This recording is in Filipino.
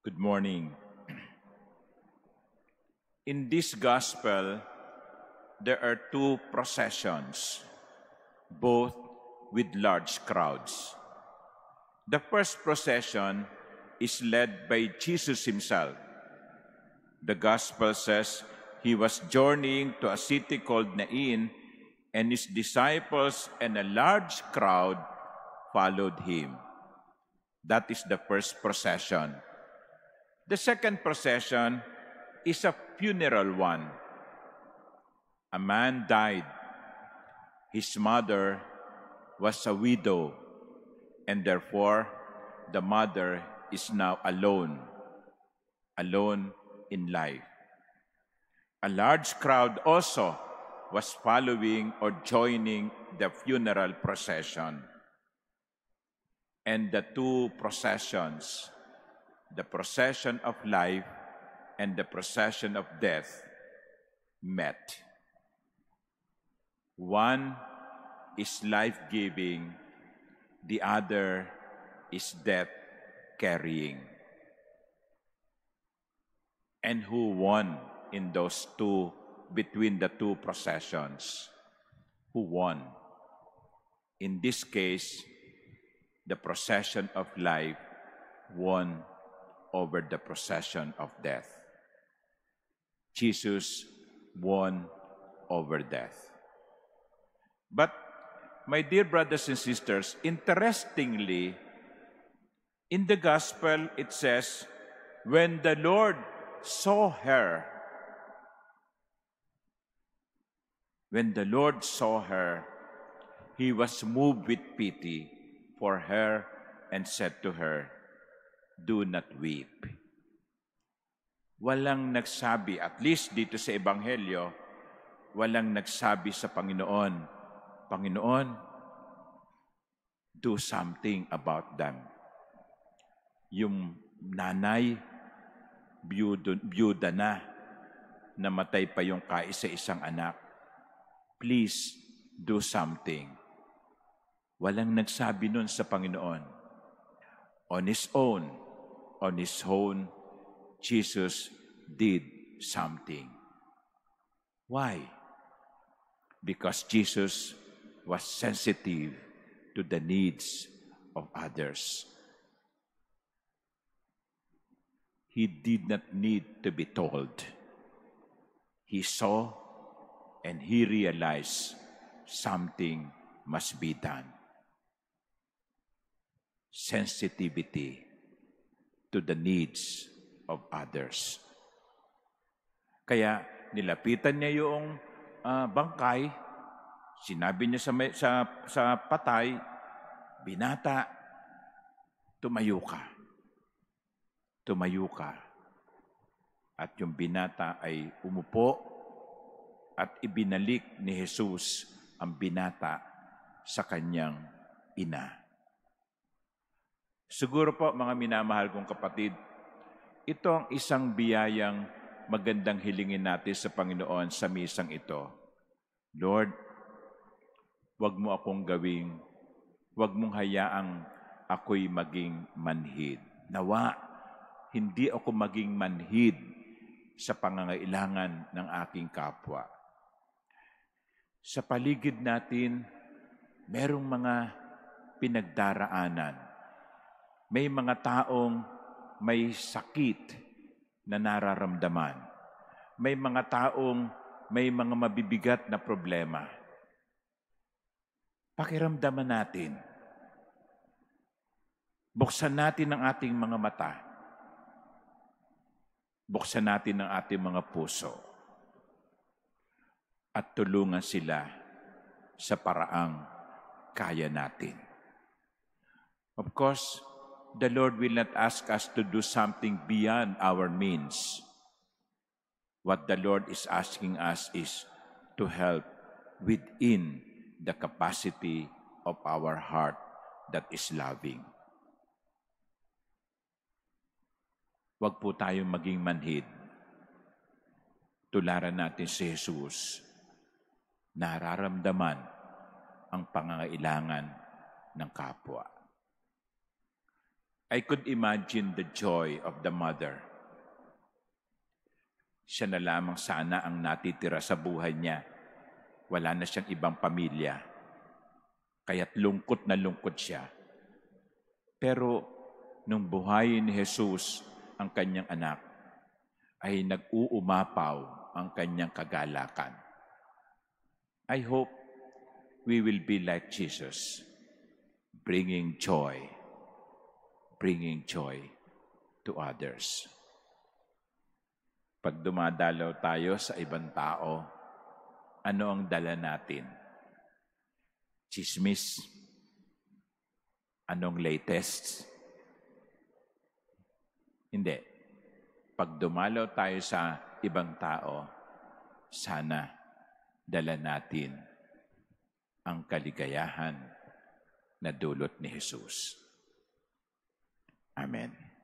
Good morning. In this gospel, there are two processions, both with large crowds. The first procession is led by Jesus himself. The gospel says he was journeying to a city called Nain, and his disciples and a large crowd followed him. That is the first procession. The second procession is a funeral one. A man died. His mother was a widow, and therefore the mother is now alone in life. A large crowd also was following or joining the funeral procession. And the two processions, the procession of life and the procession of death, met. One is life-giving, the other is death-carrying. And who won in those two, between the two processions? Who won? In this case, the procession of life won over the procession of death. Jesus won over death. But, my dear brothers and sisters, interestingly, in the gospel it says, when the Lord saw her, he was moved with pity for her and said to her, "Do not weep." Walang nagsabi, at least dito sa Ebanghelyo, walang nagsabi sa Panginoon, "Panginoon, do something about them." Yung nanay, byuda na, namatay pa yung kaisa-isang anak. Please, do something. Walang nagsabi nun sa Panginoon. On his own, Jesus did something. Why? Because Jesus was sensitive to the needs of others. He did not need to be told. He saw and he realized something must be done. Sensitivity to the needs of others. Kaya nilapitan niya yung bangkay, sinabi niya sa patay, "Binata, tumayo ka. Tumayo ka." At yung binata ay umupo at ibinalik ni Jesus ang binata sa kanyang ina. Siguro po, mga minamahal kong kapatid, ito ang isang biyayang magandang hilingin natin sa Panginoon sa misang ito. Lord, wag mo akong wag mong hayaang ako'y maging manhid. Nawa, hindi ako maging manhid sa pangangailangan ng aking kapwa. Sa paligid natin, merong mga pinagdaraanan. May mga taong may sakit na nararamdaman. May mga taong may mga mabibigat na problema. Pakiramdaman natin. Buksan natin ang ating mga mata. Buksan natin ang ating mga puso. At tulungan sila sa paraang kaya natin. Of course, the Lord will not ask us to do something beyond our means. What the Lord is asking us is to help within the capacity of our heart that is loving. Huwag po tayong maging manhid. Tularan natin si Jesus. Nararamdaman ang pangangailangan ng kapwa. I could imagine the joy of the mother. Siya na lamang sana ang natitira sa buhay niya. Wala na siyang ibang pamilya. Kaya't lungkot na lungkot siya. Pero nung buhayin ni Jesus ang kanyang anak, ay nag-uumapaw ang kanyang kagalakan. I hope we will be like Jesus, bringing joy to others. Pag dumadalaw tayo sa ibang tao, ano ang dala natin? Chismis? Anong latest? Hindi. Pag dumalaw tayo sa ibang tao, sana dala natin ang kaligayahan na dulot ni Jesus. Amen.